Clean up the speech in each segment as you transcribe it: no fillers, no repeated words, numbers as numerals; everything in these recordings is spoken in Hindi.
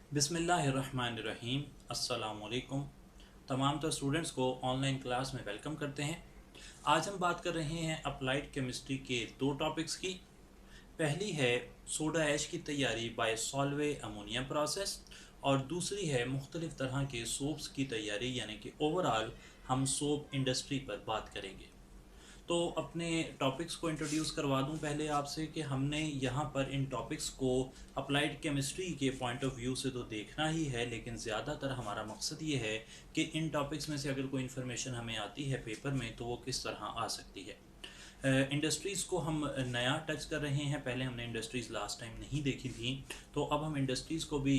बिस्मिल्लाहिर्रहमानिर्रहीम। अस्सलाम वालेकुम। तमाम तो स्टूडेंट्स को ऑनलाइन क्लास में वेलकम करते हैं। आज हम बात कर रहे हैं अप्लाइड केमिस्ट्री के दो टॉपिक्स की। पहली है सोडा ऐश की तैयारी बाय सॉल्वे अमोनिया प्रोसेस और दूसरी है मुख्तलिफ तरह के सोप्स की तैयारी, यानी कि ओवरऑल हम सोप इंडस्ट्री पर बात करेंगे। तो अपने टॉपिक्स को इंट्रोड्यूस करवा दूं पहले आपसे कि हमने यहाँ पर इन टॉपिक्स को अप्लाइड केमिस्ट्री के पॉइंट ऑफ व्यू से तो देखना ही है, लेकिन ज़्यादातर हमारा मकसद ये है कि इन टॉपिक्स में से अगर कोई इन्फॉर्मेशन हमें आती है पेपर में तो वो किस तरह आ सकती है। इंडस्ट्रीज़ को हम नया टच कर रहे हैं। पहले हमने इंडस्ट्रीज़ लास्ट टाइम नहीं देखी थी, तो अब हम इंडस्ट्रीज़ को भी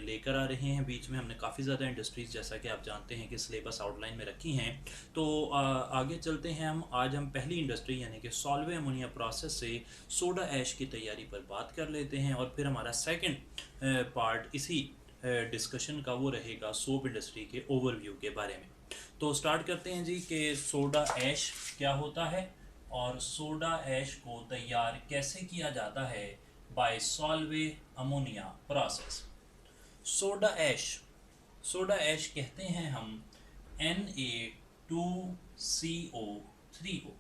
लेकर आ रहे हैं। बीच में हमने काफ़ी ज़्यादा इंडस्ट्रीज़, जैसा कि आप जानते हैं कि सिलेबस आउटलाइन में रखी हैं। तो आगे चलते हैं हम। आज हम पहली इंडस्ट्री यानी कि सॉल्वे अमोनिया प्रोसेस से सोडा ऐश की तैयारी पर बात कर लेते हैं, और फिर हमारा सेकेंड पार्ट इसी डिस्कशन का वो रहेगा सोप इंडस्ट्री के ओवरव्यू के बारे में। तो स्टार्ट करते हैं जी कि सोडा ऐश क्या होता है और सोडा ऐश को तैयार कैसे किया जाता है by Solvay ammonia process. Soda ash, soda ash कहते हैं हम Na2CO3 को।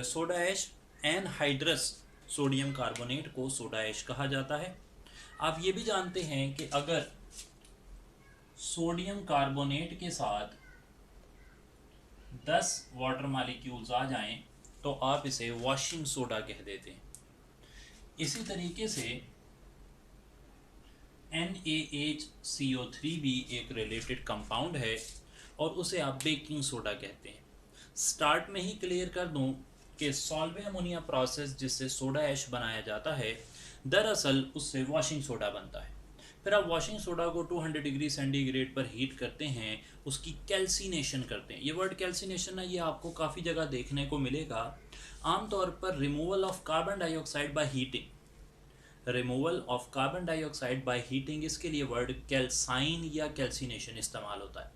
Soda ash anhydrous sodium carbonate को सोडा ऐश कहा जाता है। आप ये भी जानते हैं कि अगर सोडियम कार्बोनेट के साथ 10 वाटर मालिक्यूल्स आ जाएं तो आप इसे वॉशिंग सोडा कह देते हैं। इसी तरीके से NaHCO3 भी एक रिलेटेड कंपाउंड है और उसे आप बेकिंग सोडा कहते हैं। स्टार्ट में ही क्लियर कर दूं कि सॉल्वे अमोनिया प्रोसेस जिससे सोडा ऐश बनाया जाता है, दरअसल उससे वॉशिंग सोडा बनता है। फिर आप वॉशिंग सोडा को 200 डिग्री सेंटीग्रेड पर हीट करते हैं, उसकी कैल्सिनेशन करते हैं। ये वर्ड कैल्सिनेशन ना, ये आपको काफ़ी जगह देखने को मिलेगा। आमतौर पर removal of carbon dioxide by heating, removal of carbon dioxide by heating, इसके लिए वर्ड कैल्साइन या कैल्सिनेशन इस्तेमाल होता है।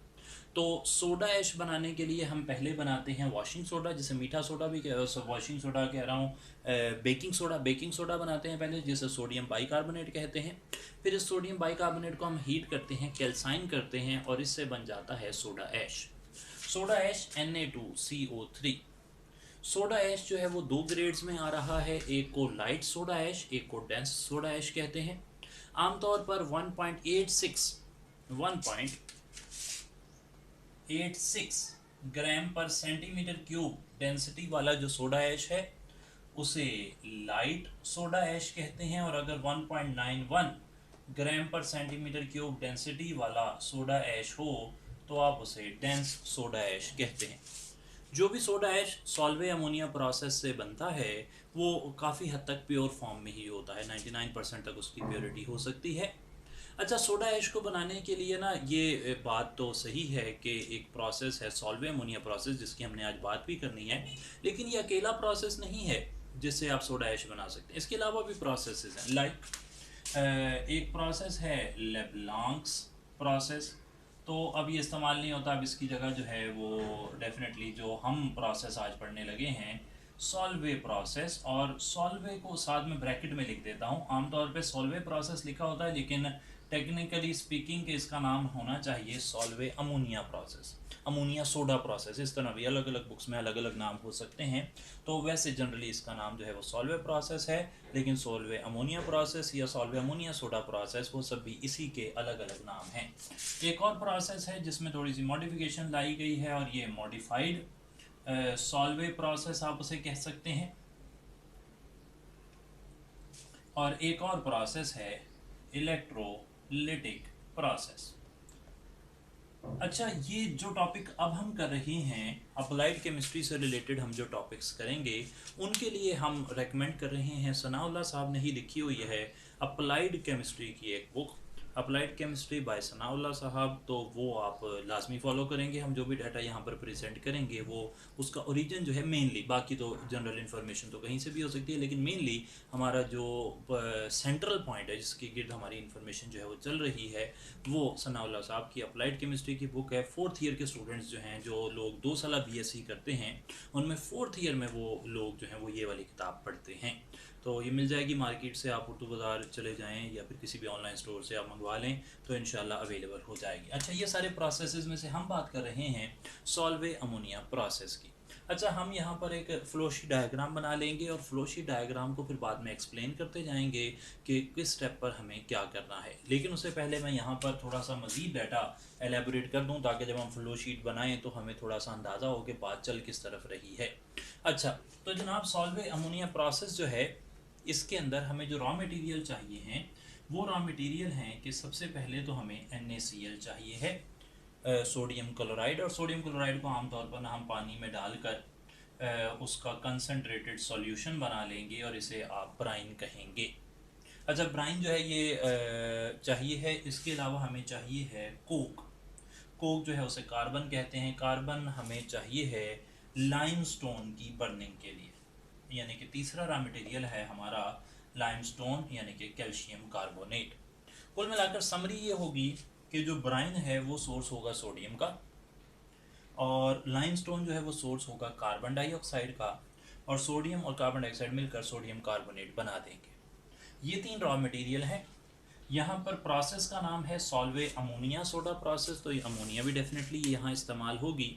तो सोडा ऐश बनाने के लिए हम पहले बनाते हैं वॉशिंग सोडा, जिसे मीठा सोडा भी वॉशिंग सोडा कह रहा हूँ, बेकिंग सोडा बनाते हैं पहले, जिसे सोडियम बाइकार्बोनेट कहते हैं। फिर इस सोडियम बाइकार्बोनेट को हम हीट करते हैं, कैल्साइन करते हैं, और इससे बन जाता है soda ash. Soda ash Na2CO3। Soda ash जो है वो दो ग्रेड्स में आ रहा है, एक को लाइट सोडा ऐश, एक को डेंस सोडा ऐश कहते हैं। आमतौर पर 1.86 ग्राम पर सेंटीमीटर क्यूब डेंसिटी वाला जो सोडा ऐश है उसे लाइट सोडा ऐश कहते हैं, और अगर 1.91 ग्राम पर सेंटीमीटर क्यूब डेंसिटी वाला सोडा ऐश हो तो आप उसे डेंस सोडा ऐश कहते हैं। जो भी soda ash Solvay ammonia process से बनता है वो काफ़ी हद तक प्योर फॉर्म में ही होता है, 99% तक उसकी प्योरिटी हो सकती है। अच्छा, सोडा ऐश को बनाने के लिए ना, ये बात तो सही है कि एक प्रोसेस है सॉल्वे अमोनिया प्रोसेस जिसकी हमने आज बात भी करनी है, लेकिन ये अकेला प्रोसेस नहीं है जिससे आप सोडा ऐश बना सकते हैं। इसके अलावा भी प्रोसेसेस हैं। एक प्रोसेस है लेब्लांक्स प्रोसेस, तो अब ये इस्तेमाल नहीं होता। अब इसकी जगह जो है वो डेफिनेटली जो हम प्रोसेस आज पढ़ने लगे हैं सॉल्वे प्रोसेस, और सॉल्वे को साथ में ब्रैकेट में लिख देता हूँ। आमतौर पे सॉल्वे प्रोसेस लिखा होता है, लेकिन टेक्निकली स्पीकिंग के इसका नाम होना चाहिए Solvay ammonia process, ammonia soda process. इस तरह भी अलग अलग बुक्स में अलग अलग नाम हो सकते हैं। तो वैसे जनरली इसका नाम जो है वो सॉल्वे प्रोसेस है, लेकिन सॉल्वे अमोनिया प्रोसेस या सॉल्वे अमोनिया सोडा प्रोसेस वो सब भी इसी के अलग अलग नाम हैं। एक और प्रोसेस है जिसमें थोड़ी सी मॉडिफिकेशन लाई गई है, और ये मॉडिफाइड सॉल्वे प्रोसेस आप उसे कह सकते हैं। और एक और प्रोसेस है इलेक्ट्रोलिटिक प्रोसेस। अच्छा, ये जो टॉपिक अब हम कर रहे हैं अप्लाइड केमिस्ट्री से रिलेटेड, हम जो टॉपिक्स करेंगे उनके लिए हम रेकमेंड कर रहे हैं, सनाउल्लाह साहब ने ही लिखी हुई है अप्लाइड केमिस्ट्री की एक book, applied chemistry bye Sanaullah साहब। तो वो आप लाजमी फॉलो करेंगे। हम जो भी डाटा यहाँ पर प्रेजेंट करेंगे वो उसका ओरिजिन जो है मेनली, बाकी तो जनरल इन्फॉर्मेशन तो कहीं से भी हो सकती है, लेकिन मेनली हमारा जो सेंट्रल पॉइंट है जिसके गिर्द हमारी इन्फॉर्मेशन जो है वो चल रही है वो सनाउल्लाह साहब की अप्लाइड केमिस्ट्री की बुक है। 4th ईयर के स्टूडेंट्स जो हैं, जो लोग 2 साल BSc करते हैं, उनमें 4th ईयर में वो लोग जो हैं वो ये वाली किताब पढ़ते हैं। तो ये मिल जाएगी मार्केट से, आप उर्दू बाज़ार चले जाएं या फिर किसी भी ऑनलाइन स्टोर से आप मंगवा लें तो इंशाल्लाह अवेलेबल हो जाएगी। अच्छा, ये सारे प्रोसेसेस में से हम बात कर रहे हैं सॉल्वे अमोनिया प्रोसेस की। अच्छा, हम यहाँ पर एक फ्लोशीट डायग्राम बना लेंगे और फ्लोशीट डायग्राम को फिर बाद में एक्सप्लेन करते जाएंगे कि किस स्टेप पर हमें क्या करना है। लेकिन उससे पहले मैं यहाँ पर थोड़ा सा मज़ीद डाटा एलेबोरेट कर दूँ ताकि जब हम फ्लोशीट बनाएं तो हमें थोड़ा सा अंदाज़ा हो कि बात चल किस तरफ रही है। अच्छा, तो जनाब सॉल्वे अमोनिया प्रोसेस जो है, इसके अंदर हमें जो रॉ मटेरियल चाहिए हैं वो रॉ मटेरियल हैं कि सबसे पहले तो हमें NaCl चाहिए है, सोडियम क्लोराइड। और सोडियम क्लोराइड को आमतौर पर ना हम पानी में डालकर उसका कंसनट्रेटेड सॉल्यूशन बना लेंगे और इसे आप ब्राइन कहेंगे। अच्छा, ब्राइन जो है ये चाहिए है। इसके अलावा हमें चाहिए है कोक। कोक जो है उसे कार्बन कहते हैं। कार्बन हमें चाहिए है लाइमस्टोन की बर्निंग के लिए, यानी कि तीसरा रॉ मटेरियल है हमारा लाइमस्टोन यानी कि कैल्शियम कार्बोनेट। कुल मिलाकर समरी ये होगी कि जो ब्राइन है वो सोर्स होगा सोडियम का, और लाइमस्टोन जो है वो सोर्स होगा कार्बन डाइऑक्साइड का, और सोडियम और कार्बन डाइऑक्साइड मिलकर सोडियम कार्बोनेट बना देंगे। ये 3 रॉ मटेरियल हैं। यहाँ पर प्रोसेस का नाम है सॉल्वे अमोनिया सोडा प्रोसेस। तो ये अमोनिया भी डेफिनेटली यहाँ इस्तेमाल होगी,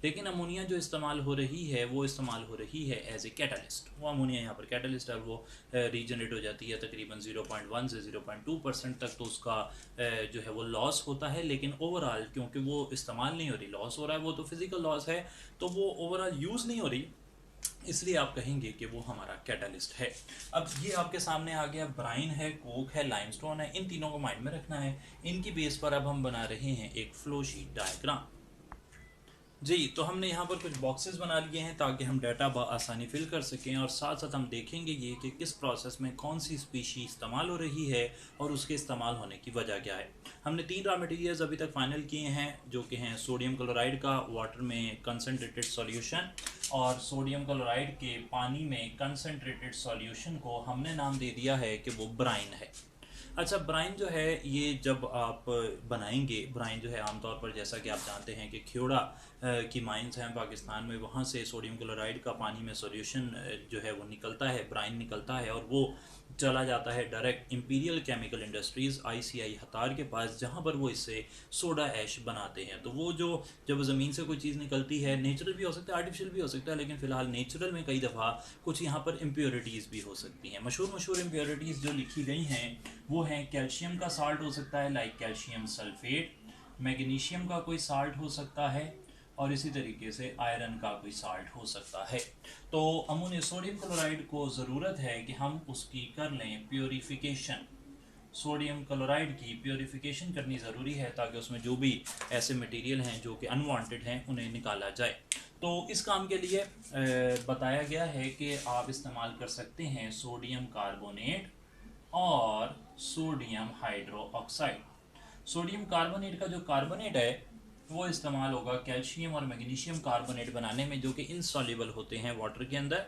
लेकिन अमोनिया जो इस्तेमाल हो रही है वो इस्तेमाल हो रही है एज ए कैटलिस्ट। वो अमोनिया यहाँ पर कैटलिस्ट है, वो रीजनरेट हो जाती है तकरीबन 0.1 से 0.2% तक, तो उसका जो है वो लॉस होता है। लेकिन ओवरऑल क्योंकि वो इस्तेमाल नहीं हो रही, लॉस हो रहा है, वो तो फिजिकल लॉस है, तो वो ओवरऑल यूज़ नहीं हो रही, इसलिए आप कहेंगे कि वो हमारा कैटलिस्ट है। अब ये आपके सामने आ गया, ब्राइन है, कोक है, लाइमस्टोन है, इन तीनों को माइंड में रखना है। इनकी बेस पर अब हम बना रहे हैं एक फ्लो शीट डायग्राम। जी, तो हमने यहाँ पर कुछ बॉक्सेस बना लिए हैं ताकि हम डाटा आसानी फिल कर सकें, और साथ साथ हम देखेंगे ये कि किस प्रोसेस में कौन सी स्पीशी इस्तेमाल हो रही है और उसके इस्तेमाल होने की वजह क्या है। हमने 3 रॉ मटेरियल्स अभी तक फाइनल किए हैं, जो कि हैं सोडियम क्लोराइड का वाटर में कंसनट्रेटेड सॉल्यूशन, और सोडियम क्लोराइड के पानी में कंसनट्रेटेड सॉल्यूशन को हमने नाम दे दिया है कि वो ब्राइन है। अच्छा, ब्राइन जो है ये जब आप बनाएंगे, ब्राइन जो है आमतौर पर जैसा कि आप जानते हैं कि ख्योड़ा की माइंस हैं पाकिस्तान में, वहाँ से सोडियम क्लोराइड का पानी में सॉल्यूशन जो है वो निकलता है, ब्राइन निकलता है, और वो चला जाता है direct imperial chemical industries ICI हतार के पास, जहाँ पर वो इससे सोडा ऐश बनाते हैं। तो वो जो जब ज़मीन से कोई चीज़ निकलती है, नेचुरल भी हो सकता है, आर्टिफिशियल भी हो सकता है, लेकिन फ़िलहाल नेचुरल में कई दफ़ा कुछ यहाँ पर इम्प्योरिटीज़ भी हो सकती हैं। मशहूर इम्प्योरिटीज़ जो लिखी गई हैं वो हैं कैल्शियम का साल्ट हो सकता है, लाइक कैल्शियम सल्फेट, मैग्नीशियम का कोई साल्ट हो सकता है, और इसी तरीके से आयरन का कोई साल्ट हो सकता है। तो अमोनियम सोडियम क्लोराइड को ज़रूरत है कि हम उसकी कर लें प्योरीफिकेशन। सोडियम क्लोराइड की प्योरीफिकेशन करनी ज़रूरी है ताकि उसमें जो भी ऐसे मटेरियल हैं जो कि अनवांटेड हैं उन्हें निकाला जाए। तो इस काम के लिए बताया गया है कि आप इस्तेमाल कर सकते हैं सोडियम कार्बोनेट और sodium hydro oxide. Sodium carbonate का जो कार्बोनेट है वो इस्तेमाल होगा कैल्शियम और मैग्नीशियम कार्बोनेट बनाने में, जो कि इनसॉल्युबल होते हैं वाटर के अंदर।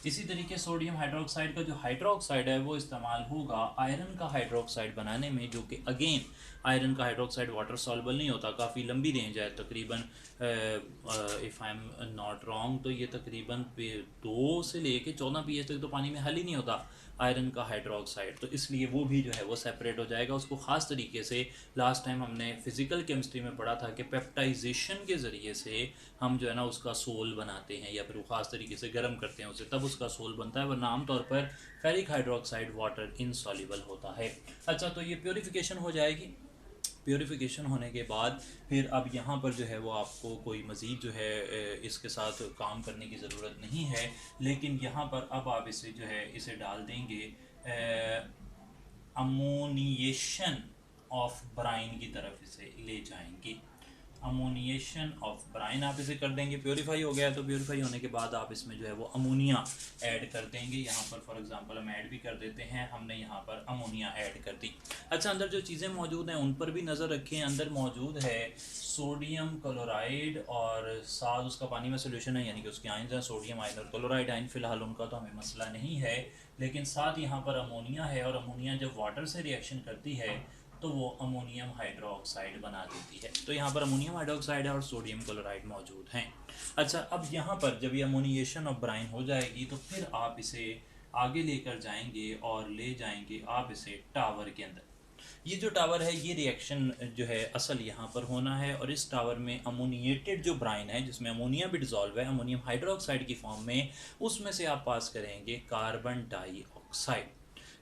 इसी तरीके सोडियम हाइड्रोक्साइड का जो हाइड्रोक्साइड है वो इस्तेमाल होगा आयरन का हाइड्रोक्साइड बनाने में, जो कि अगेन आयरन का हाइड्रोक्साइड वाटर सॉल्युबल नहीं होता, काफ़ी लंबी रेंज है, तकरीबन if I am not wrong तो ये तकरीबन 2 से लेके 14 pH तक तो पानी में हल ही नहीं होता आयरन का हाइड्रोक्साइड। तो इसलिए वो भी जो है वो सेपरेट हो जाएगा। उसको ख़ास तरीके से लास्ट टाइम हमने फिज़िकल केमिस्ट्री में पढ़ा था कि पेप्टाइजेशन के ज़रिए से हम जो है ना उसका सोल बनाते हैं, या फिर वो ख़ास तरीके से गर्म करते हैं उसे, तब उसका सोल बनता है, वरना आमतौर पर फेरिक हाइड्रोक्साइड वाटर इनसॉल्युबल होता है। अच्छा, तो ये प्योरीफिकेशन हो जाएगी। प्योरीफिकेशन होने के बाद फिर अब यहाँ पर जो है वो आपको कोई मज़ीद जो है इसके साथ काम करने की ज़रूरत नहीं है, लेकिन यहाँ पर अब आप इसे जो है इसे डाल देंगे अमोनिएशन ऑफ ब्राइन की तरफ इसे ले जाएंगे। अमोनिएशन ऑफ ब्राइन आप इसे कर देंगे, प्योरीफाई हो गया। तो प्योरीफाई होने के बाद आप इसमें जो है वो अमोनिया ऐड कर देंगे। यहाँ पर फॉर एग्जांपल हम ऐड भी कर देते हैं, हमने यहाँ पर अमोनिया ऐड कर दी। अच्छा, अंदर जो चीज़ें मौजूद हैं उन पर भी नज़र रखें। अंदर मौजूद है सोडियम क्लोराइड और साथ उसका पानी में सोल्यूशन है, यानी कि उसके आयन हैं, सोडियम आयन और क्लोराइड आयन। फ़िलहाल उनका तो हमें मसला नहीं है, लेकिन साथ यहाँ पर अमोनिया है, और अमोनिया जब वाटर से रिएक्शन करती है तो वो अमोनियम हाइड्रोक्साइड बना देती है। तो यहाँ पर अमोनियम हाइड्रोक्साइड है और सोडियम क्लोराइड मौजूद हैं। अच्छा, अब यहाँ पर जब ये अमोनिएशन ऑफ ब्राइन हो जाएगी तो फिर आप इसे आगे लेकर जाएंगे और ले जाएंगे आप इसे टावर के अंदर। ये जो टावर है ये रिएक्शन जो है असल यहाँ पर होना है, और इस टावर में अमोनिएटेड जो ब्राइन है जिसमें अमोनिया भी डिजॉल्व है अमोनियम हाइड्रोक्साइड की फॉर्म में, उसमें से आप पास करेंगे कार्बन डाइऑक्साइड।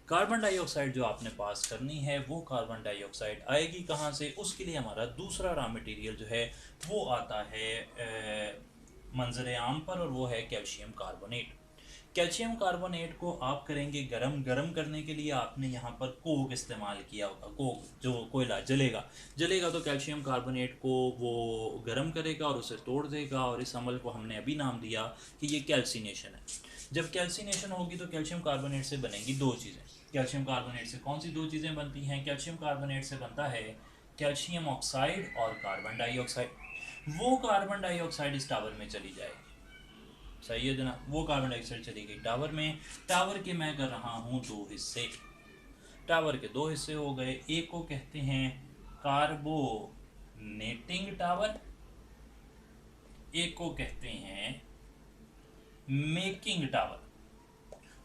कार्बन डाइऑक्साइड जो आपने पास करनी है वो कार्बन डाइऑक्साइड आएगी कहाँ से, उसके लिए हमारा दूसरा रॉ मटेरियल जो है वो आता है मंजर आम पर, और वो है कैल्शियम कार्बोनेट। कैल्शियम कार्बोनेट को आप करेंगे गरम। गरम करने के लिए आपने यहाँ पर कोक इस्तेमाल किया होगा, कोक जो कोयला जलेगा तो कैल्शियम कार्बोनेट को वो गरम करेगा और उसे तोड़ देगा, और इस अमल को हमने अभी नाम दिया कि ये कैल्सिनेशन है। जब कैल्सिनेशन होगी तो कैल्शियम कार्बोनेट से बनेंगी दो चीज़ें। कैल्शियम कार्बोनेट से कौन सी दो चीज़ें बनती हैं? कैल्शियम कार्बोनेट से बनता है कैल्शियम ऑक्साइड और कार्बन डाइऑक्साइड। वो कार्बन डाइऑक्साइड इस टावर में चली जाएगी, सही है जनाब। वो कार्बन डाइऑक्साइड चली गई टावर में। टावर के मैं कर रहा हूँ दो हिस्से। टावर के दो हिस्से हो गए, एक को कहते हैं कार्बोनेटिंग टावर, एक को कहते हैं मेकिंग टावर।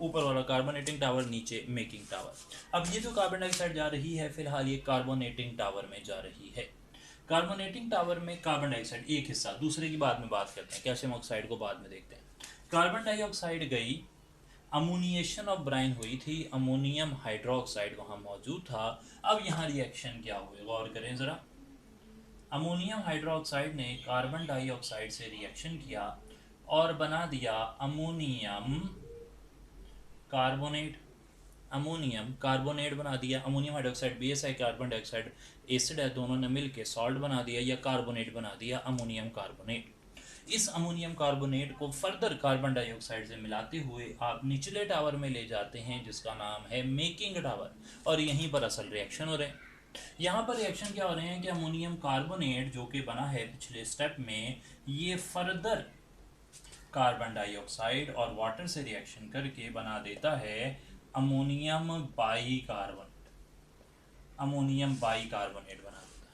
ऊपर वाला कार्बोनेटिंग टावर, नीचे मेकिंग टावर। अब ये जो कार्बन डाइऑक्साइड जा रही है फिलहाल ये कार्बोनेटिंग टावर में जा रही है। कार्बोनेटिंग टावर में कार्बन डाइऑक्साइड एक हिस्सा, दूसरे की बाद में बात करते हैं, कैल्शियम ऑक्साइड को बाद में देखते हैं। कार्बन डाइऑक्साइड गई, अमोनिएशन ऑफ ब्राइन हुई थी, अमोनियम हाइड्रोक्साइड वहाँ मौजूद था। अब यहाँ रिएक्शन क्या हुए गौर करें ज़रा। अमोनियम हाइड्रोक्साइड ने कार्बन डाइऑक्साइड से रिएक्शन किया और बना दिया अमोनियम कार्बोनेट। अमोनियम कार्बोनेट बना दिया। अमोनियम हाइड्रोक्साइड बेस है, कार्बन डाइऑक्साइड एसिड है, दोनों ने मिलकर सॉल्ट बना दिया या कार्बोनेट बना दिया, अमोनियम कार्बोनेट। इस अमोनियम कार्बोनेट को फर्दर कार्बन डाइऑक्साइड से मिलाते हुए आप निचले टावर में ले जाते हैं जिसका नाम है मेकिंग टावर, और यहीं पर असल रिएक्शन हो रहे हैं। यहाँ पर रिएक्शन क्या हो रहे हैं कि अमोनियम कार्बोनेट जो कि बना है पिछले स्टेप में, ये फर्दर कार्बन डाइऑक्साइड और वाटर से रिएक्शन करके बना देता है अमोनियम बाइकार्बोनेट। अमोनियम बाइकार्बोनेट बना देता है।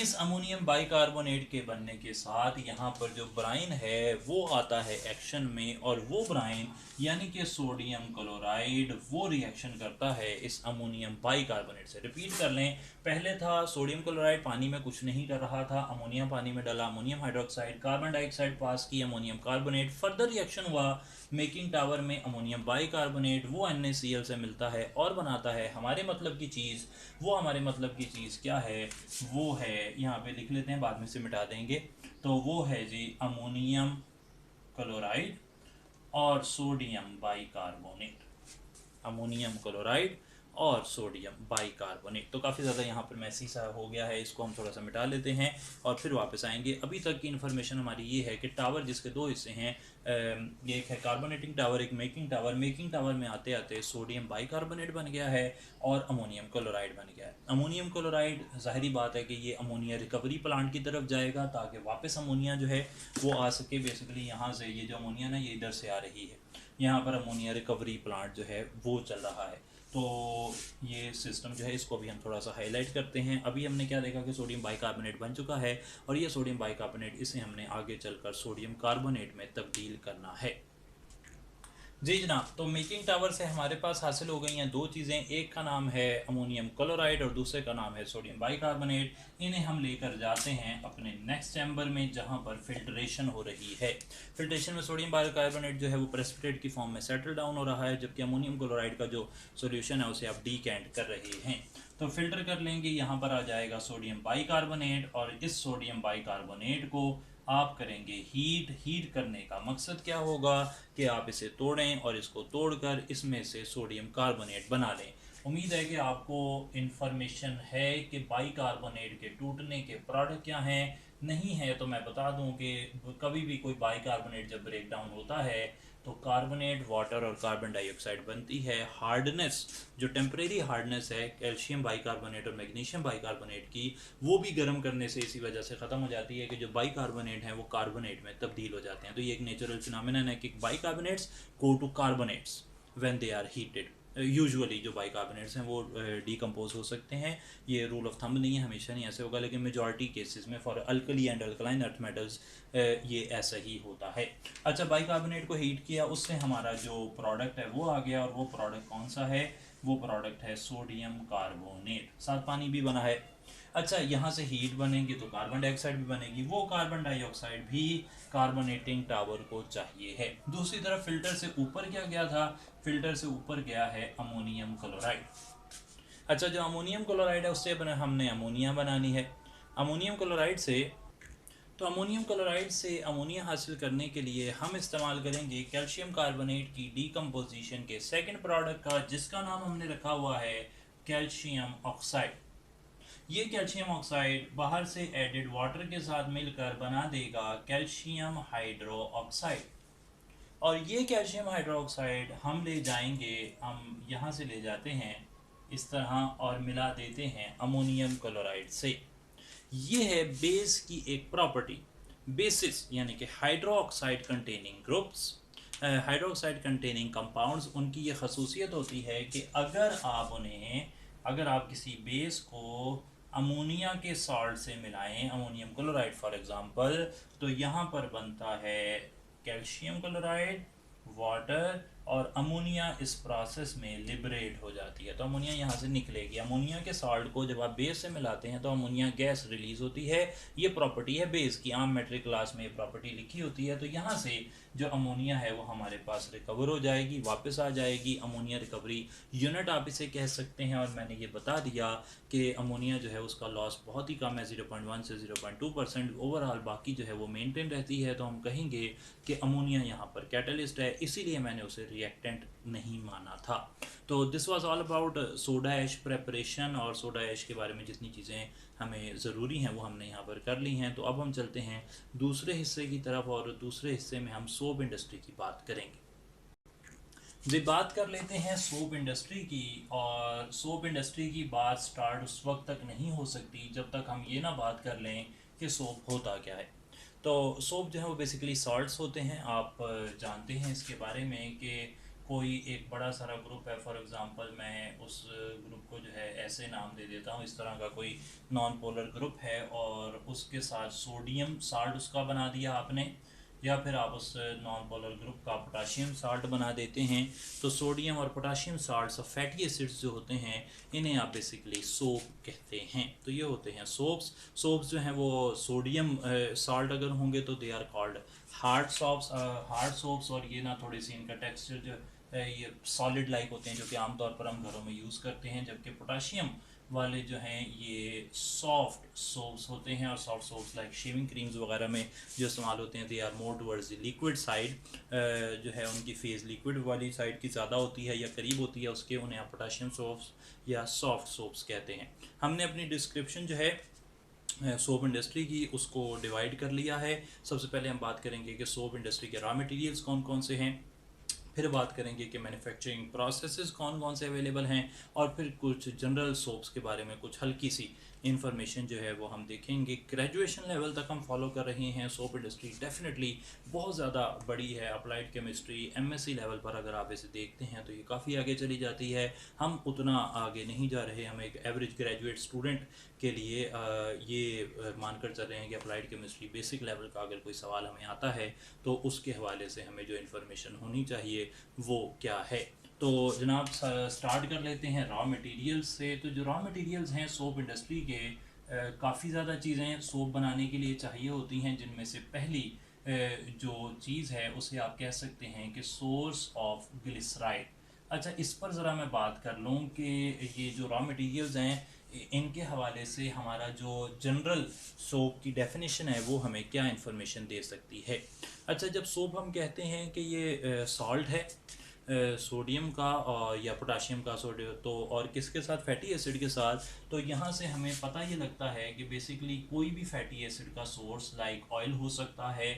इस अमोनियम बाइकार्बोनेट के बनने के साथ यहाँ पर जो ब्राइन है वो आता है एक्शन में, और वो ब्राइन यानी कि सोडियम क्लोराइड वो रिएक्शन करता है इस अमोनियम बाइकार्बोनेट से। रिपीट कर लें, पहले था सोडियम क्लोराइड पानी में कुछ नहीं कर रहा था, अमोनियम पानी में डाला, अमोनियम हाइड्रोक्साइड, कार्बन डाइऑक्साइड पास की, अमोनियम कार्बोनेट, फर्दर रिएक्शन हुआ मेकिंग टावर में, अमोनियम बाइकार्बोनेट वो NaCl से मिलता है और बनाता है हमारे मतलब की चीज़। वो हमारे मतलब की चीज़ क्या है? वो है, यहाँ पे लिख लेते हैं बाद में से मिटा देंगे, तो वो है जी अमोनियम क्लोराइड और सोडियम बाइकार्बोनेट। अमोनियम क्लोराइड और सोडियम बाइकार्बोनेट। तो काफ़ी ज़्यादा यहाँ पर मैसी सा हो गया है, इसको हम थोड़ा सा मिटा लेते हैं और फिर वापस आएंगे। अभी तक की इन्फॉर्मेशन हमारी ये है कि टावर जिसके दो हिस्से हैं, एक है कार्बोनेटिंग टावर, एक मेकिंग टावर। मेकिंग टावर में आते आते सोडियम बाइकार्बोनेट बन गया है और अमोनियम क्लोराइड बन गया है। अमोनियम क्लोराइड जाहिर बात है कि ये अमोनिया रिकवरी प्लांट की तरफ जाएगा ताकि वापस अमोनिया जो है वो आ सके। बेसिकली यहाँ से ये जो अमोनिया ना ये इधर से आ रही है, यहाँ पर अमोनिया रिकवरी प्लांट जो है वो चल रहा है। तो ये सिस्टम जो है इसको भी हम थोड़ा सा हाईलाइट करते हैं। अभी हमने क्या देखा कि सोडियम बाइकार्बोनेट बन चुका है, और ये सोडियम बाइकार्बोनेट इसे हमने आगे चलकर सोडियम कार्बोनेट में तब्दील करना है। जी जनाब, तो मेकिंग टावर से हमारे पास हासिल हो गई हैं दो चीज़ें, एक का नाम है अमोनियम क्लोराइड और दूसरे का नाम है सोडियम बाइकार्बोनेट। इन्हें हम लेकर जाते हैं अपने नेक्स्ट चैम्बर में जहां पर फिल्ट्रेशन हो रही है। फिल्ट्रेशन में सोडियम बाइकार्बोनेट जो है वो प्रेसिपिटेट की फॉर्म में सेटल डाउन हो रहा है, जबकि अमोनियम क्लोराइड का जो सोल्यूशन है उसे आप डीकैंट कर रहे हैं। तो फिल्टर कर लेंगे, यहाँ पर आ जाएगा सोडियम बाइकार्बोनेट, और इस सोडियम बाइकार्बोनेट को आप करेंगे हीट करने का मकसद क्या होगा कि आप इसे तोड़ें और इसको तोड़कर इसमें से सोडियम कार्बोनेट बना लें। उम्मीद है कि आपको इन्फॉर्मेशन है कि बाइकार्बोनेट के टूटने के प्रोडक्ट क्या हैं। नहीं है तो मैं बता दूं कि कभी भी कोई बाइकार्बोनेट जब ब्रेक डाउन होता है तो कार्बोनेट, वाटर और कार्बन डाइऑक्साइड बनती है। हार्डनेस, जो टेम्परेरी हार्डनेस है कैल्शियम बाइकार्बोनेट और मैग्नीशियम बाइकार्बोनेट की, वो भी गर्म करने से इसी वजह से ख़त्म हो जाती है कि जो बाइकार्बोनेट हैं वो कार्बोनेट में तब्दील हो जाते हैं। तो ये एक नेचुरल फिनोमेनन है कि bicarbonates go to carbonates when they are heated. Usually जो बाइकार्बोनेट्स हैं वो डीकम्पोज हो सकते हैं। ये रूल ऑफ थंब नहीं है, हमेशा नहीं ऐसे होगा, लेकिन मेजॉरिटी केसेस में for alkali and alkaline earth metals ये ऐसा ही होता है। अच्छा, बाइकार्बोनेट को हीट किया, उससे हमारा जो प्रोडक्ट है वो आ गया, और वो प्रोडक्ट कौन सा है? वो प्रोडक्ट है सोडियम कार्बोनेट, साथ पानी भी बना है। अच्छा, यहाँ से हीट बनेगी तो कार्बन डाइऑक्साइड भी बनेगी, वो कार्बन डाइऑक्साइड भी कार्बोनेटिंग टावर को चाहिए है। दूसरी तरफ फिल्टर से ऊपर क्या गया था? फिल्टर से ऊपर गया है अमोनियम क्लोराइड। अच्छा, जो अमोनियम क्लोराइड है उससे हमने अमोनिया बनानी है। अमोनियम क्लोराइड से अमोनिया हासिल करने के लिए हम इस्तेमाल करेंगे कैल्शियम कार्बोनेट की डीकम्पोजिशन के सेकंड प्रोडक्ट का, जिसका नाम हमने रखा हुआ है कैल्शियम ऑक्साइड। ये कैल्शियम ऑक्साइड बाहर से एडेड वाटर के साथ मिलकर बना देगा कैल्शियम हाइड्रो ऑक्साइड, और ये कैल्शियम हाइड्रो ऑक्साइड हम ले जाएंगे, हम यहाँ से ले जाते हैं इस तरह और मिला देते हैं अमोनियम क्लोराइड से। ये है बेस की एक प्रॉपर्टी। बेसिस यानी कि hydroxide containing groups, hydroxide containing compounds, उनकी ये खसूसियत होती है कि अगर आप किसी बेस को अमोनिया के सॉल्ट से मिलाएं, अमोनियम क्लोराइड फॉर एग्जांपल, तो यहाँ पर बनता है कैल्शियम क्लोराइड, वाटर, और अमोनिया इस प्रोसेस में लिबरेट हो जाती है, तो अमोनिया यहाँ से निकलेगी। अमोनिया के सॉल्ट को जब आप बेस से मिलाते हैं तो अमोनिया गैस रिलीज होती है। ये प्रॉपर्टी है बेस की, आम मेट्रिक क्लास में ये प्रॉपर्टी लिखी होती है। तो यहाँ से जो अमोनिया है वो हमारे पास रिकवर हो जाएगी, वापस आ जाएगी। अमोनिया रिकवरी यूनिट आप इसे कह सकते हैं, और मैंने ये बता दिया कि अमोनिया जो है उसका लॉस बहुत ही कम है, 0.1 से 0.2%। ओवरऑल बाकी जो है वो मेंटेन रहती है। तो हम कहेंगे कि अमोनिया यहाँ पर कैटलिस्ट है, इसीलिए मैंने उसे रिएक्टेंट नहीं माना था। तो this was all about soda ash preparation, और सोडा ऐश के बारे में जितनी चीज़ें हमें ज़रूरी हैं वो हमने यहाँ पर कर ली हैं। तो अब हम चलते हैं दूसरे हिस्से की तरफ, और दूसरे हिस्से में हम सोप इंडस्ट्री की बात करेंगे। जी, बात कर लेते हैं सोप इंडस्ट्री की। और सोप इंडस्ट्री की बात स्टार्ट उस वक्त तक नहीं हो सकती जब तक हम ये ना बात कर लें कि सोप होता क्या है। तो सोप जो है वो बेसिकली सॉल्ट्स होते हैं। आप जानते हैं इसके बारे में कि कोई एक बड़ा सारा ग्रुप है, फॉर एग्जांपल मैं उस ग्रुप को जो है ऐसे नाम दे देता हूँ, इस तरह का कोई नॉन पोलर ग्रुप है, और उसके साथ सोडियम साल्ट उसका बना दिया आपने, या फिर आप उस नॉन पोलर ग्रुप का पोटाशियम साल्ट बना देते हैं। तो सोडियम और पोटाशियम साल्ट्स और फैटी एसिड्स जो होते हैं, इन्हें आप बेसिकली सोप कहते हैं। तो ये होते हैं सोप्स। सोप्स जो हैं वो सोडियम साल्ट अगर होंगे तो they are called hard soaps, और ये ना थोड़ी सी इनका टेक्सचर जो ये सॉलिड लाइक होते हैं, जो कि आमतौर पर हम घरों में यूज़ करते हैं। जबकि पोटाशियम वाले जो हैं ये सॉफ्ट सोप्स होते हैं, और soft soaps like shaving creams वगैरह में जो इस्तेमाल होते हैं, they are more towards the liquid side, जो है उनकी फेज़ लिक्विड वाली साइड की ज़्यादा होती है या करीब होती है उसके, उन्हें आप पोटाशियम सोप्स या सॉफ्ट सोप्स कहते हैं। हमने अपनी डिस्क्रिप्शन जो है सोप इंडस्ट्री की उसको डिवाइड कर लिया है। सबसे पहले हम बात करेंगे कि सोप इंडस्ट्री के रॉ मटेरियल्स कौन कौन से हैं, फिर बात करेंगे कि मैन्युफैक्चरिंग प्रोसेसेस कौन कौन से अवेलेबल हैं, और फिर कुछ जनरल सोप्स के बारे में कुछ हल्की सी इन्फॉर्मेशन जो है वो हम देखेंगे। ग्रेजुएशन लेवल तक हम फॉलो कर रहे हैं। सोप इंडस्ट्री डेफिनेटली बहुत ज़्यादा बड़ी है। अप्लाइड केमिस्ट्री एमएससी लेवल पर अगर आप इसे देखते हैं तो ये काफ़ी आगे चली जाती है। हम उतना आगे नहीं जा रहे। हम एक एवरेज ग्रेजुएट स्टूडेंट के लिए ये मानकर चल रहे हैं कि अप्लाइड केमिस्ट्री बेसिक लेवल का अगर कोई सवाल हमें आता है तो उसके हवाले से हमें जो इन्फॉर्मेशन होनी चाहिए वो क्या है। तो जनाब स्टार्ट कर लेते हैं रॉ मटेरियल्स से। तो जो रॉ मटेरियल्स हैं सोप इंडस्ट्री के, काफ़ी ज़्यादा चीज़ें सोप बनाने के लिए चाहिए होती हैं, जिनमें से पहली जो चीज़ है उसे आप कह सकते हैं कि सोर्स ऑफ ग्लिसराइड। अच्छा, इस पर ज़रा मैं बात कर लूँ कि ये जो रॉ मटेरियल्स हैं इनके हवाले से हमारा जो जनरल सोप की डेफिनेशन है वो हमें क्या इन्फॉर्मेशन दे सकती है। अच्छा, जब सोप हम कहते हैं कि ये सॉल्ट है सोडियम का या पोटाशियम का सोडियम, तो और किसके साथ, फैटी एसिड के साथ, तो यहाँ से हमें पता ये लगता है कि बेसिकली कोई भी फैटी एसिड का सोर्स लाइक ऑयल हो सकता है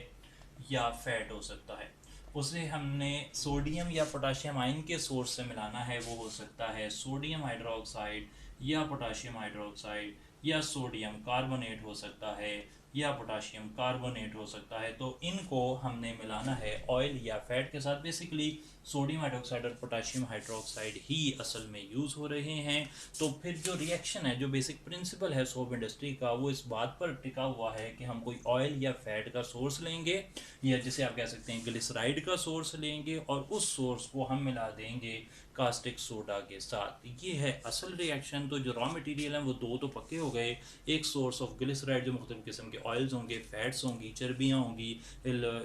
या फैट हो सकता है। उसे हमने सोडियम या पोटाशियम आयन के सोर्स से मिलाना है, वो हो सकता है सोडियम हाइड्रोक्साइड या पोटाशियम हाइड्रोक्साइड या सोडियम कार्बोनेट हो सकता है, या पोटाशियम कार्बोनेट हो सकता है। तो इनको हमने मिलाना है ऑयल या फैट के साथ। बेसिकली सोडियम हाइड्रोक्साइड और पोटाशियम हाइड्रोक्साइड ही असल में यूज़ हो रहे हैं। तो फिर जो रिएक्शन है, जो बेसिक प्रिंसिपल है सोप इंडस्ट्री का, वो इस बात पर टिका हुआ है कि हम कोई ऑयल या फैट का सोर्स लेंगे, या जिसे आप कह सकते हैं ग्लिसराइड का सोर्स लेंगे, और उस सोर्स को हम मिला देंगे कास्टिक सोडा के साथ। ये है असल रिएक्शन। तो जो रॉ मटेरियल हैं वो दो तो पक्के हो गए, एक सोर्स ऑफ ग्लिसराइड जो मुख्तलिफ किस्म के ऑयल्स होंगे, फैट्स होंगी, चर्बियाँ होंगी,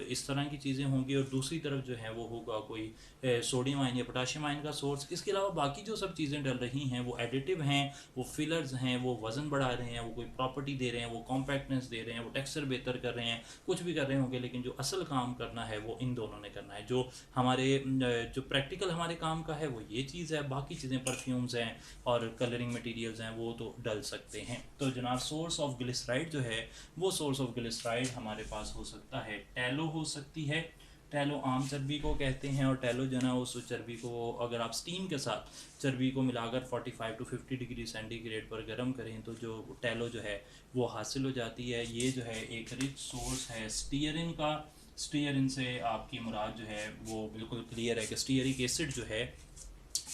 इस तरह की चीज़ें होंगी, और दूसरी तरफ जो है वो होगा कोई सोडियम आयन या पोटाशियम आयन का सोर्स। इसके अलावा बाकी जो सब चीज़ें डल रही हैं वो एडिटिव हैं, वो फिलर्स हैं, वो वज़न बढ़ा रहे हैं, वो कोई प्रॉपर्टी दे रहे हैं, वो कॉम्पैक्टनेस दे रहे हैं, वो टेक्सचर बेहतर कर रहे हैं, कुछ भी कर रहे होंगे, लेकिन जो असल काम करना है वो इन दोनों ने करना है। जो हमारे जो प्रैक्टिकल हमारे काम का है वो ये चीज़ है। बाकी चीज़ें परफ्यूम्स हैं और कलरिंग मटेरियल्स हैं वो तो डल सकते हैं। तो जनाब सोर्स ऑफ ग्लिसराइड जो है, वो सोर्स ऑफ ग्लिसराइड हमारे पास हो सकता है टैलो हो सकती है। टैलो आम चर्बी को कहते हैं, और टैलो जो है ना उस चर्बी को अगर आप स्टीम के साथ चर्बी को मिलाकर 45 टू 50 डिग्री सेंटीग्रेड पर गर्म करें तो जो टैलो जो है वो हासिल हो जाती है। ये जो है एक रिच सोर्स है स्टीयरिन का। स्टीयरिन से आपकी मुराद जो है वो बिल्कुल क्लियर है कि स्टीयरिक एसिड जो है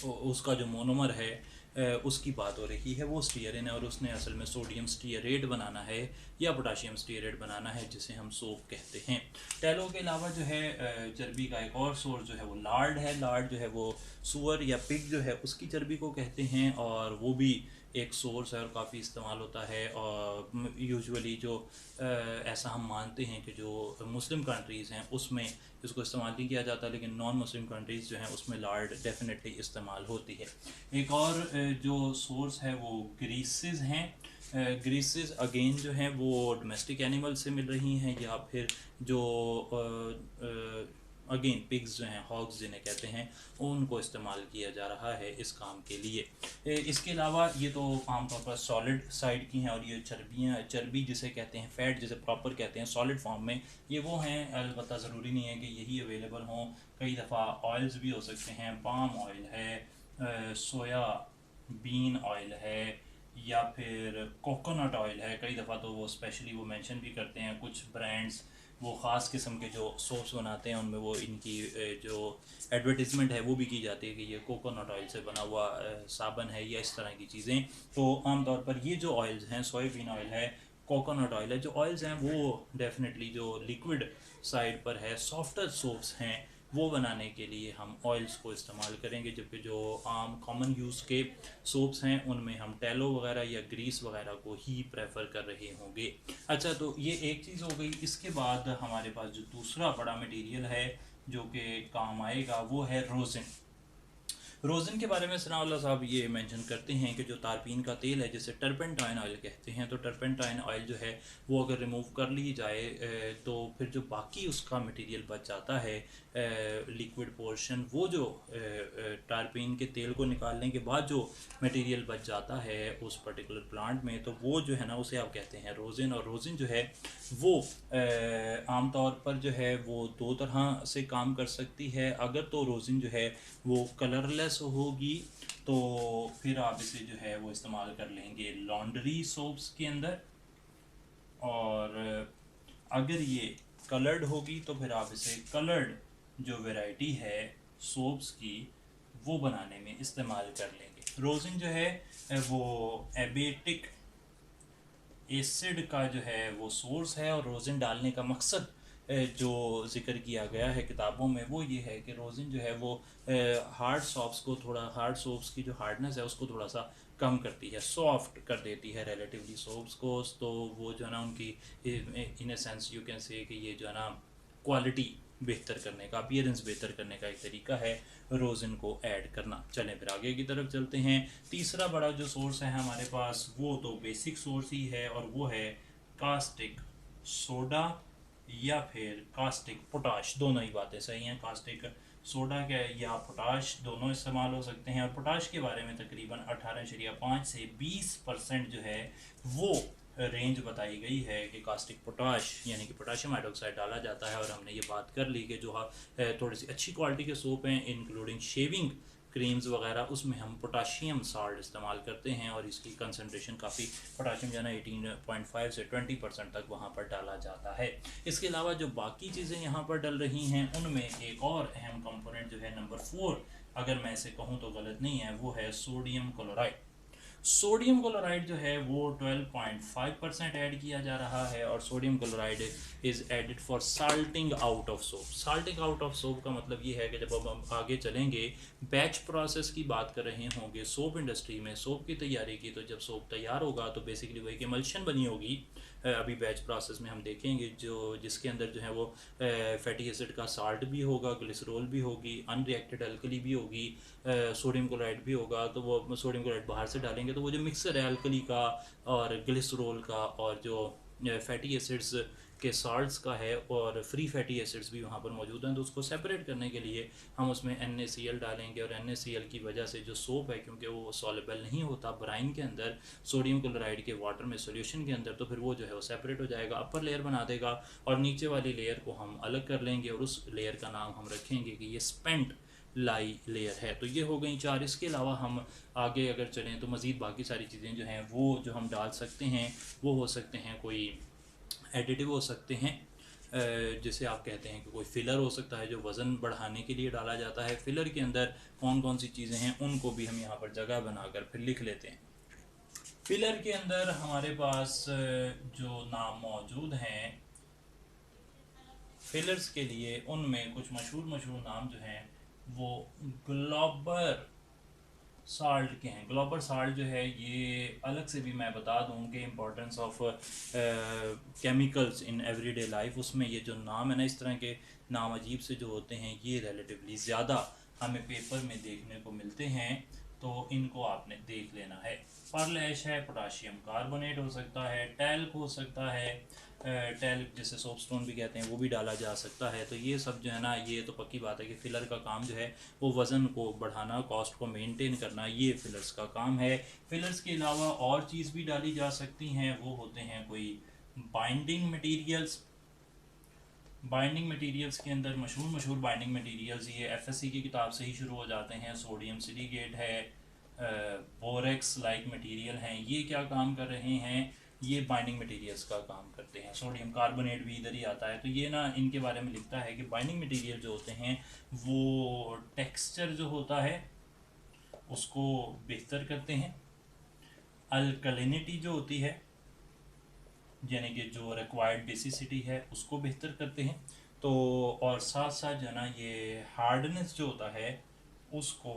उसका जो मोनोमर है उसकी बात हो रही है, वो स्टीयरिन है, और उसने असल में सोडियम स्टीयरेट बनाना है या पोटाशियम स्टीयरेट बनाना है, जिसे हम सोप कहते हैं। टैलो के अलावा जो है चर्बी का एक और सोर्स जो है वो लार्ड है। लार्ड जो है वो सुअर या पिग जो है उसकी चर्बी को कहते हैं, और वो भी एक सोर्स है और काफ़ी इस्तेमाल होता है। और यूजुअली जो ऐसा हम मानते हैं कि जो मुस्लिम कंट्रीज़ हैं उसमें इसको इस्तेमाल नहीं किया जाता, लेकिन नॉन मुस्लिम कंट्रीज़ जो हैं उसमें लार्ड डेफिनेटली इस्तेमाल होती है। एक और जो सोर्स है वो ग्रीसेस हैं। ग्रीसेस अगेन जो हैं वो डोमेस्टिक एनिमल से मिल रही हैं, या फिर जो अगेन पिग्स जो हैं, हॉग्स जिन्हें कहते हैं, उनको इस्तेमाल किया जा रहा है इस काम के लिए। इसके अलावा ये तो आमतौर पर सॉलिड साइड की हैं, और ये चर्बियाँ, चर्बी जिसे कहते हैं, फैट जिसे प्रॉपर कहते हैं सॉलिड फॉर्म में, ये वो हैं। अलबत्ता ज़रूरी नहीं है कि यही अवेलेबल हों, कई दफ़ा ऑयल्स भी हो सकते हैं। पाम ऑयल है, सोया बीन ऑयल है, या फिर कोकोनट ऑयल है। कई दफ़ा तो वो स्पेशली वो मेंशन भी करते हैं कुछ ब्रांड्स, वो ख़ास किस्म के जो सोप्स बनाते हैं उनमें वो इनकी जो एडवर्टीज़मेंट है वो भी की जाती है कि ये कोकोनट ऑयल से बना हुआ साबन है, या इस तरह की चीज़ें। तो आमतौर पर ये जो ऑयल्स हैं, सोयाबीन ऑयल है, कोकोनट ऑयल है, जो ऑयल्स हैं वो डेफिनेटली जो लिक्विड साइड पर है, सॉफ्टर सोप्स हैं, वो बनाने के लिए हम ऑयल्स को इस्तेमाल करेंगे। जबकि जो आम कॉमन यूज़ के सोप्स हैं उनमें हम टैलो वगैरह या ग्रीस वगैरह को ही प्रेफर कर रहे होंगे। अच्छा, तो ये एक चीज़ हो गई। इसके बाद हमारे पास जो दूसरा बड़ा मटेरियल है जो कि काम आएगा वो है रोज़िन। रोज़िन के बारे में सनाउल्लाह साहब ये मेंशन करते हैं कि जो तारपीन का तेल है जिसे टर्पेंटाइन ऑयल कहते हैं, तो टर्पेंटाइन ऑयल जो है वो अगर रिमूव कर ली जाए तो फिर जो बाकी उसका मटेरियल बच जाता है लिक्विड पोर्शन, वो जो टारपीन के तेल को निकालने के बाद जो मटेरियल बच जाता है उस पर्टिकुलर प्लांट में, तो वो जो है ना उसे आप कहते हैं रोज़िन। और रोज़िन जो है वो आमतौर पर जो है वो दो तरह से काम कर सकती है। अगर तो रोज़िन जो है वो कलरलेस होगी तो फिर आप इसे जो है वो इस्तेमाल कर लेंगे लॉन्ड्री सोप्स के अंदर, और अगर ये कलर्ड होगी तो फिर आप इसे कलर्ड जो वैरायटी है सोप्स की वो बनाने में इस्तेमाल कर लेंगे। रोज़िन जो है वो एबेटिक एसिड का जो है वो सोर्स है, और रोज़िन डालने का मकसद जो ज़िक्र किया गया है किताबों में वो ये है कि रोज़िन जो है वो हार्ड सोप्स को, थोड़ा हार्ड सोप्स की जो हार्डनेस है उसको थोड़ा सा कम करती है, सॉफ्ट कर देती है रिलेटिवली सोप्स को। तो वो जो है ना उनकी in a sense you can say कि ये जो है ना क्वालिटी बेहतर करने का, अपीयरेंस बेहतर करने का एक तरीका है रोज़िन को ऐड करना। चलें फिर आगे की तरफ चलते हैं। तीसरा बड़ा जो सोर्स है हमारे पास वो तो बेसिक सोर्स ही है, और वो है कास्टिक सोडा या फिर कास्टिक पोटाश। दोनों ही बातें सही हैं, कास्टिक सोडा के या पोटाश दोनों इस्तेमाल हो सकते हैं। और पोटाश के बारे में तकरीबन 18.5 से 20% जो है वो रेंज बताई गई है कि कास्टिक पोटाश यानी कि पोटाशियम हाइड्रोक्साइड डाला जाता है। और हमने ये बात कर ली कि जो थोड़ी सी अच्छी क्वालिटी के सोप हैं इंक्लूडिंग शेविंग क्रीम्स वगैरह, उसमें हम पोटाशियम साल्ट इस्तेमाल करते हैं और इसकी कंसनट्रेशन काफ़ी, पोटाशियम जो है ना 18.5 से 20% तक वहाँ पर डाला जाता है। इसके अलावा जो बाकी चीज़ें यहाँ पर डल रही हैं उनमें एक और अहम कंपोनेंट जो है नंबर 4, अगर मैं इसे कहूँ तो गलत नहीं है, वो है सोडियम क्लोराइड। सोडियम क्लोराइड जो है वो 12.5% ऐड किया जा रहा है और sodium chloride is added for salting out of soap. Salting out of soap का मतलब ये है कि जब हम आगे चलेंगे, बैच प्रोसेस की बात कर रहे होंगे सोप इंडस्ट्री में, सोप की तैयारी की, तो जब सोप तैयार होगा तो बेसिकली वही एमल्शन बनी होगी। अभी बैच प्रोसेस में हम देखेंगे जो जिसके अंदर जो है वो फैटी एसिड का साल्ट भी होगा, ग्लिसरॉल भी होगी, अनरिएक्टेड अल्कली भी होगी, सोडियम क्लोराइड भी होगा। तो वो सोडियम क्लोराइड बाहर से डालेंगे तो वो जो मिक्सर है अल्कली का और ग्लिसरॉल का और जो फैटी एसिड्स के साल्ट्स का है और फ्री फैटी एसिड्स भी वहाँ पर मौजूद हैं, तो उसको सेपरेट करने के लिए हम उसमें NaCl डालेंगे। और NaCl की वजह से जो सोप है, क्योंकि वो सॉलेबल नहीं होता ब्राइन के अंदर, सोडियम क्लोराइड के वाटर में सोल्यूशन के अंदर, तो फिर वो जो है वो सेपरेट हो जाएगा, अपर लेयर बना देगा और नीचे वाली लेयर को हम अलग कर लेंगे और उस लेयर का नाम हम रखेंगे कि ये स्पेंट लाई लेयर है। तो ये हो गई 4। इसके अलावा हम आगे अगर चलें तो मज़ीद बाकी सारी चीज़ें जो हैं वो जो हम डाल सकते हैं वो हो सकते हैं कोई एडिटिव हो सकते हैं, जैसे आप कहते हैं कि कोई फिलर हो सकता है जो वज़न बढ़ाने के लिए डाला जाता है। फिलर के अंदर कौन कौन सी चीज़ें हैं उनको भी हम यहाँ पर जगह बनाकर फिर लिख लेते हैं। फिलर के अंदर हमारे पास जो नाम मौजूद हैं फिलर्स के लिए, उनमें कुछ मशहूर नाम जो हैं वो ग्लोबर साल्ट के हैं। ग्लोबर साल्ट जो है ये अलग से भी मैं बता दूं कि importance of chemicals in everyday life, उसमें ये जो नाम है ना, इस तरह के नाम अजीब से जो होते हैं ये रिलेटिवली ज़्यादा हमें पेपर में देखने को मिलते हैं, तो इनको आपने देख लेना है। पर्ल ऐश है, पोटाशियम कार्बोनेट हो सकता है, टैल्क हो सकता है, टैल्क जिसे सोपस्टोन भी कहते हैं वो भी डाला जा सकता है। तो ये सब जो है ना, ये तो पक्की बात है कि फिलर का काम जो है वो वज़न को बढ़ाना, कॉस्ट को मेंटेन करना, ये फिलर्स का काम है। फिलर्स के अलावा और चीज़ भी डाली जा सकती हैं, वो होते हैं कोई बाइंडिंग मटीरियल्स। बाइंडिंग मटीरियल्स के अंदर मशहूर बाइंडिंग मटीरियल्स ये FSC की किताब से ही शुरू हो जाते हैं। सोडियम सिलिकेट है, बोरेक्स लाइक मटेरियल हैं, ये क्या काम कर रहे हैं, ये बाइंडिंग मटेरियल्स का काम करते हैं। सोडियम कार्बोनेट भी इधर ही आता है। तो ये ना इनके बारे में लिखता है कि बाइंडिंग मटेरियल जो होते हैं वो टेक्सचर जो होता है उसको बेहतर करते हैं, अल्कलिनिटी जो होती है यानी कि जो रिक्वायर्ड बेसिसिटी है उसको बेहतर करते हैं। तो और साथ साथ जो है ना ये हार्डनेस जो होता है उसको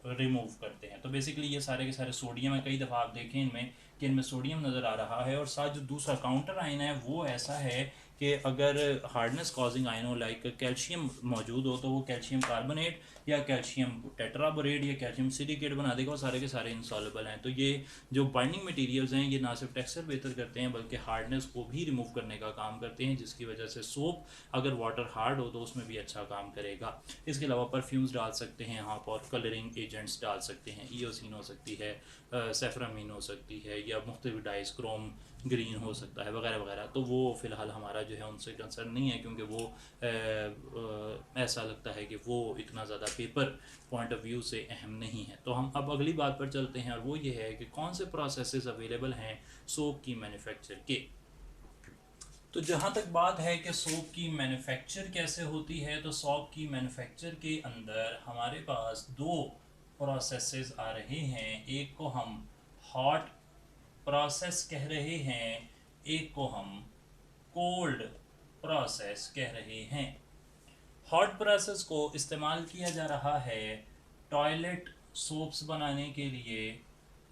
रिमूव करते हैं। तो बेसिकली ये सारे के सारे सोडियम है। कई दफ़ा आप देखें इनमें कि इनमें सोडियम नज़र आ रहा है और साथ जो दूसरा काउंटर आयन है वो ऐसा है कि अगर हार्डनेस कॉजिंग आयन हो लाइक कैल्शियम मौजूद हो तो वो कैल्शियम कार्बोनेट या कैल्शियम टेट्राबोरेट या कैल्शियम सिलिकेट बना देगा, वो सारे के सारे इंसॉल्युबल हैं। तो ये जो बाइंडिंग मटेरियल्स हैं ये ना सिर्फ टेक्सचर बेहतर करते हैं बल्कि हार्डनेस को भी रिमूव करने का काम करते हैं, जिसकी वजह से सोप अगर वाटर हार्ड हो तो उसमें भी अच्छा काम करेगा। इसके अलावा परफ्यूम्स डाल सकते हैं यहाँ पर, कलरिंग एजेंट्स डाल सकते हैं, ईओसिन हो सकती है, सेफ्रामीन हो सकती है या मुख्तलिफ डाइस, क्रोम ग्रीन हो सकता है वगैरह वगैरह। तो वो फ़िलहाल हमारा जो है उनसे कंसर्न नहीं है क्योंकि वो ऐसा लगता है कि वो इतना ज़्यादा पेपर पॉइंट ऑफ व्यू से अहम नहीं है। तो हम अब अगली बात पर चलते हैं और वो ये है कि कौन से प्रोसेसेस अवेलेबल हैं सोप की मैन्युफैक्चर के। तो जहाँ तक बात है कि सोप की मैन्युफैक्चर कैसे होती है, तो सोप की मैन्युफैक्चर के अंदर हमारे पास 2 प्रोसेसेस आ रहे हैं। एक को हम हॉट प्रोसेस कह रहे हैं, एक को हम कोल्ड प्रोसेस कह रहे हैं। हॉट प्रोसेस को इस्तेमाल किया जा रहा है टॉयलेट सोप्स बनाने के लिए,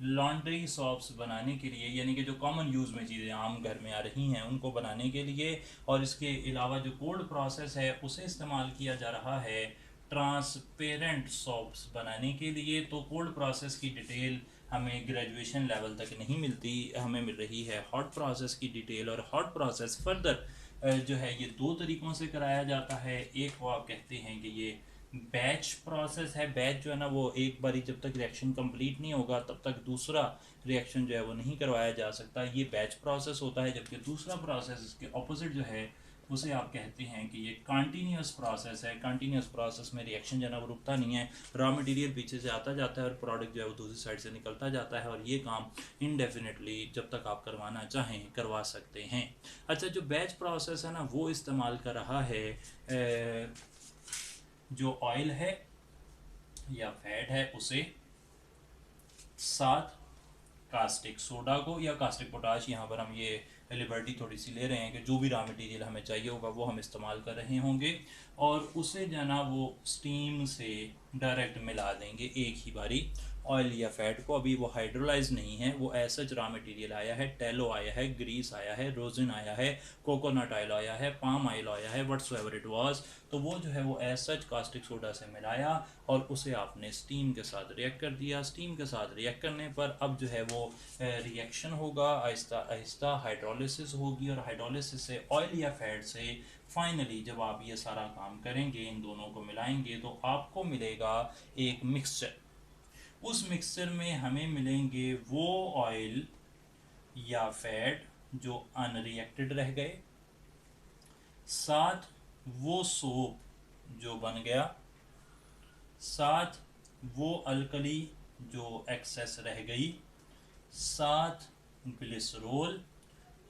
लॉन्ड्री सोप्स बनाने के लिए, यानी कि जो कॉमन यूज़ में चीज़ें आम घर में आ रही हैं उनको बनाने के लिए। और इसके अलावा जो कोल्ड प्रोसेस है उसे इस्तेमाल किया जा रहा है ट्रांसपेरेंट सोप्स बनाने के लिए। तो कोल्ड प्रोसेस की डिटेल हमें ग्रेजुएशन लेवल तक नहीं मिलती, हमें मिल रही है हॉट प्रोसेस की डिटेल। और हॉट प्रोसेस फर्दर जो है ये 2 तरीक़ों से कराया जाता है। एक वो आप कहते हैं कि ये बैच प्रोसेस है। बैच जो है ना वो एक बारी जब तक रिएक्शन कंप्लीट नहीं होगा तब तक दूसरा रिएक्शन जो है वो नहीं करवाया जा सकता, ये बैच प्रोसेस होता है। जबकि दूसरा प्रोसेस इसके ऑपोजिट जो है उसे आप कहते हैं कि ये कंटिन्यूस प्रोसेस है। कंटिन्यूस प्रोसेस में रिएक्शन जो है वो रुकता नहीं है, रॉ मटेरियल पीछे से आता जाता है और प्रोडक्ट जो है वो दूसरी साइड से निकलता जाता है, और ये काम इनडेफिनेटली जब तक आप करवाना चाहें करवा सकते हैं। अच्छा, जो बैच प्रोसेस है ना वो इस्तेमाल कर रहा है जो ऑयल है या फैट है उसे साथ कास्टिक सोडा को या कास्टिक पोटाश, यहाँ पर हम ये लिबर्टी थोड़ी सी ले रहे हैं कि जो भी रॉ मटेरियल हमें चाहिए होगा वो हम इस्तेमाल कर रहे होंगे, और उसे जो है ना वो स्टीम से डायरेक्ट मिला देंगे एक ही बारी ऑयल या फैट को। अभी वो हाइड्रोलाइज नहीं है, वो ऐसा रॉ मटेरियल आया है, टेलो आया है, ग्रीस आया है, रोजिन आया है, कोकोनट ऑयल आया है, पाम ऑयल आया है, व्हाट्सएवर इट वाज, तो वो जो है वो ऐसा कास्टिक सोडा से मिलाया और उसे आपने स्टीम के साथ रिएक्ट कर दिया। स्टीम के साथ रिएक्ट करने पर अब जो है वो रिएक्शन होगा, आहिस्ता आहिस्ता हाइड्रोलिसिस होगी, और हाइड्रोलिसिस से ऑयल या फैट से फाइनली जब आप ये सारा काम करेंगे, इन दोनों को मिलाएंगे, तो आपको मिलेगा एक मिक्सचर। उस मिक्सचर में हमें मिलेंगे वो ऑयल या फैट जो अनरिएक्टेड रह गए, साथ वो सोप जो बन गया, साथ वो अल्कली जो एक्सेस रह गई, साथ ग्लिसरॉल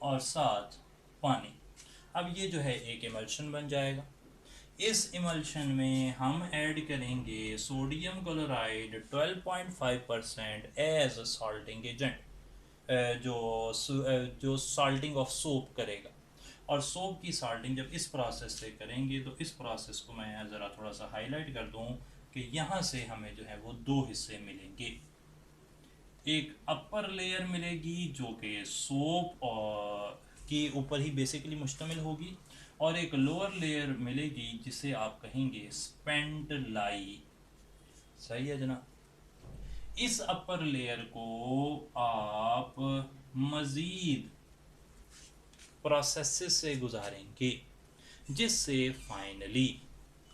और साथ पानी। अब ये जो है एक इमल्शन बन जाएगा। इस इमल्शन में हम ऐड करेंगे sodium chloride 12.5% as a salting agent, जो सॉल्टिंग ऑफ सोप करेगा। और सोप की सॉल्टिंग जब इस प्रोसेस से करेंगे, तो इस प्रोसेस को मैं ज़रा थोड़ा सा हाईलाइट कर दूं कि यहाँ से हमें जो है वो दो हिस्से मिलेंगे। एक अपर लेयर मिलेगी जो कि सोप और के ऊपर ही बेसिकली मुश्तमिल होगी, और एक लोअर लेयर मिलेगी जिसे आप कहेंगे स्पेंट लाई। सही है जनाब। इस अपर लेयर को आप मज़ीद प्रोसेसेस से गुजारेंगे, जिससे फाइनली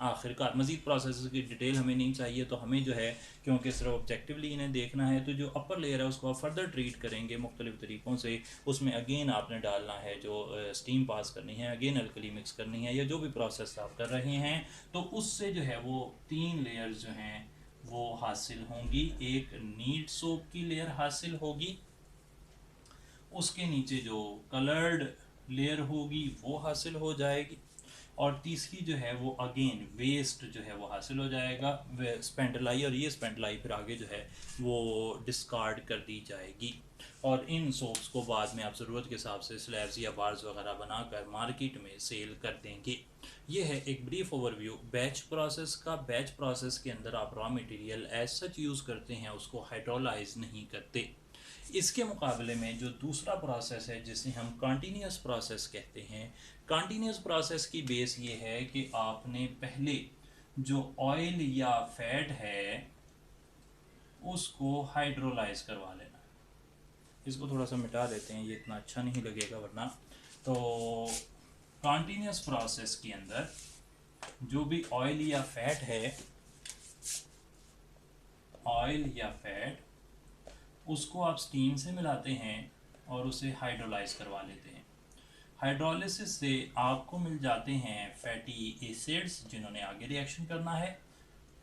आखिरकार मज़ीद प्रोसेस की डिटेल हमें नहीं चाहिए, तो हमें जो है क्योंकि सिर्फ ऑब्जेक्टिवली इन्हें देखना है, तो जो अपर लेयर है उसको आप फर्दर ट्रीट करेंगे मुख्तलिफ तरीक़ों से। उसमें अगेन आपने डालना है जो स्टीम पास करनी है, अगेन अल्कली मिक्स करनी है, या जो भी प्रोसेस आप कर रहे हैं, तो उससे जो है वो तीन लेयर्स जो हैं वो हासिल होंगी। एक नीट सोप की लेयर हासिल होगी, उसके नीचे जो कलर्ड लेयर होगी वो हासिल हो जाएगी, और तीसरी जो है वो अगेन वेस्ट जो है वो हासिल हो जाएगा स्पेंटलाई, और ये स्पेंटलाई फिर आगे जो है वो डिस्कार्ड कर दी जाएगी। और इन सोप्स को बाद में आप ज़रूरत के हिसाब से स्लैब्स या बार्स वगैरह बनाकर मार्केट में सेल कर देंगे। ये है एक ब्रीफ ओवरव्यू बैच प्रोसेस का। बैच प्रोसेस के अंदर आप raw material as such use करते हैं, उसको हाइड्रोलाइज नहीं करते। इसके मुकाबले में जो दूसरा प्रोसेस है जिसे हम कंटिन्यूस प्रोसेस कहते हैं, कंटिन्यूस प्रोसेस की बेस ये है कि आपने पहले जो ऑयल या फैट है उसको हाइड्रोलाइज करवा लेना। इसको थोड़ा सा मिटा देते हैं, ये इतना अच्छा नहीं लगेगा वरना। तो कंटिन्यूस प्रोसेस के अंदर जो भी ऑयल या फैट है, ऑयल या फैट उसको आप स्टीम से मिलाते हैं और उसे हाइड्रोलाइज करवा लेते हैं। हाइड्रोलिसिस से आपको मिल जाते हैं फैटी एसिड्स जिन्होंने आगे रिएक्शन करना है,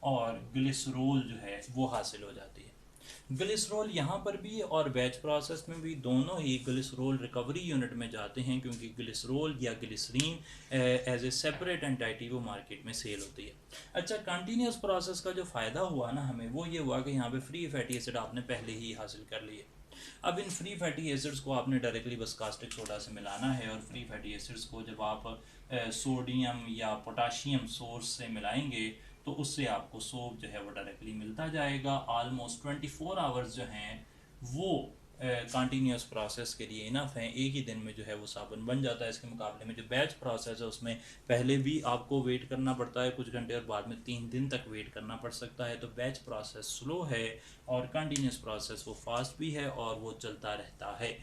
और ग्लिसरॉल जो है वो हासिल हो जाती है। ग्लिसरॉल यहाँ पर भी और बैच प्रोसेस में भी दोनों ही ग्लिसरॉल रिकवरी यूनिट में जाते हैं, क्योंकि ग्लिसरॉल या glycerin as a separate entity वो मार्केट में सेल होती है। अच्छा, कंटिन्यूस प्रोसेस का जो फ़ायदा हुआ ना हमें, वो ये हुआ कि यहाँ पे फ्री फैटी एसिड आपने पहले ही हासिल कर लिए। अब इन फ्री फैटी एसिड्स को आपने डायरेक्टली बस कास्टिक सोडा से मिलाना है, और फ्री फैटी एसिड्स को जब आप सोडियम या पोटाशियम सोर्स से मिलाएंगे तो उससे आपको सोप जो है वो डायरेक्टली मिलता जाएगा। ऑलमोस्ट 24 आवर्स जो हैं वो कंटिन्यूस प्रोसेस के लिए इनफ हैं, एक ही दिन में जो है वो साबुन बन जाता है। इसके मुकाबले में जो बैच प्रोसेस है उसमें पहले भी आपको वेट करना पड़ता है कुछ घंटे, और बाद में 3 दिन तक वेट करना पड़ सकता है। तो बैच प्रोसेस स्लो है और कंटिन्यूस प्रोसेस वो फास्ट भी है और वो चलता रहता है।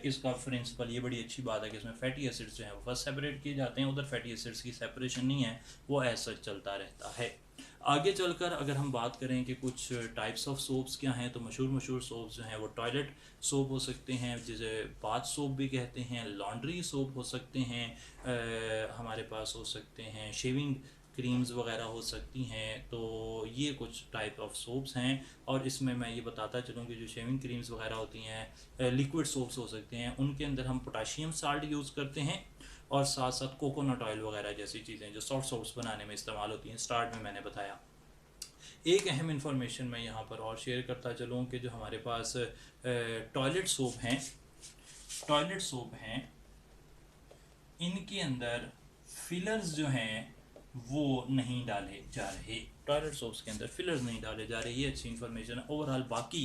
इसका प्रिंसिपल ये बड़ी अच्छी बात है कि इसमें फैटी एसिड्स जो हैं वो फर्स्ट सेपरेट किए जाते हैं, उधर फैटी एसिड्स की सेपरेशन नहीं है, वो ऐसा चलता रहता है। आगे चलकर अगर हम बात करें कि कुछ टाइप्स ऑफ सोप्स क्या हैं, तो मशहूर मशहूर सोप्स जो हैं वो टॉयलेट सोप हो सकते हैं, जिसे बाथ सोप भी कहते हैं, लॉन्ड्री सोप हो सकते हैं, हमारे पास हो सकते हैं शेविंग क्रीम्स वगैरह हो सकती हैं। तो ये कुछ टाइप ऑफ सोप्स हैं। और इसमें मैं ये बताता चलूँ कि जो शेविंग क्रीम्स वगैरह होती हैं, लिक्विड सोप्स हो सकते हैं, उनके अंदर हम पोटाशियम साल्ट यूज़ करते हैं, और साथ साथ कोकोनट ऑयल वगैरह जैसी चीज़ें जो सॉफ्ट सोप्स बनाने में इस्तेमाल होती हैं, स्टार्ट में मैंने बताया। एक अहम इंफॉर्मेशन मैं यहाँ पर और शेयर करता चलूँ कि जो हमारे पास टॉयलेट सोप हैं, इनके अंदर फिलर्स जो हैं वो नहीं डाले जा रहे, टॉयलेट सोप्स के अंदर फिलर्स नहीं डाले जा रहे। ये अच्छी इन्फॉर्मेशन है। ओवरऑल बाकी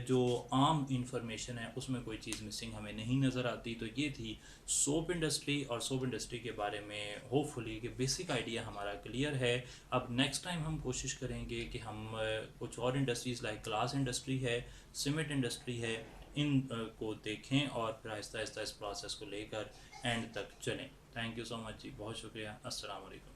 जो आम इन्फॉर्मेशन है उसमें कोई चीज़ मिसिंग हमें नहीं नज़र आती। तो ये थी सोप इंडस्ट्री, और सोप इंडस्ट्री के बारे में होपफुली कि बेसिक आइडिया हमारा क्लियर है। अब नेक्स्ट टाइम हम कोशिश करेंगे कि हम कुछ और इंडस्ट्रीज़ लाइक ग्लास इंडस्ट्री है, सीमेंट इंडस्ट्री है, इन को देखें और फिर आहिस्ता आहिस्ता इस प्रोसेस को लेकर एंड तक चलें। थैंक यू सो मच जी, बहुत शुक्रिया। अस्सलाम वालेकुम।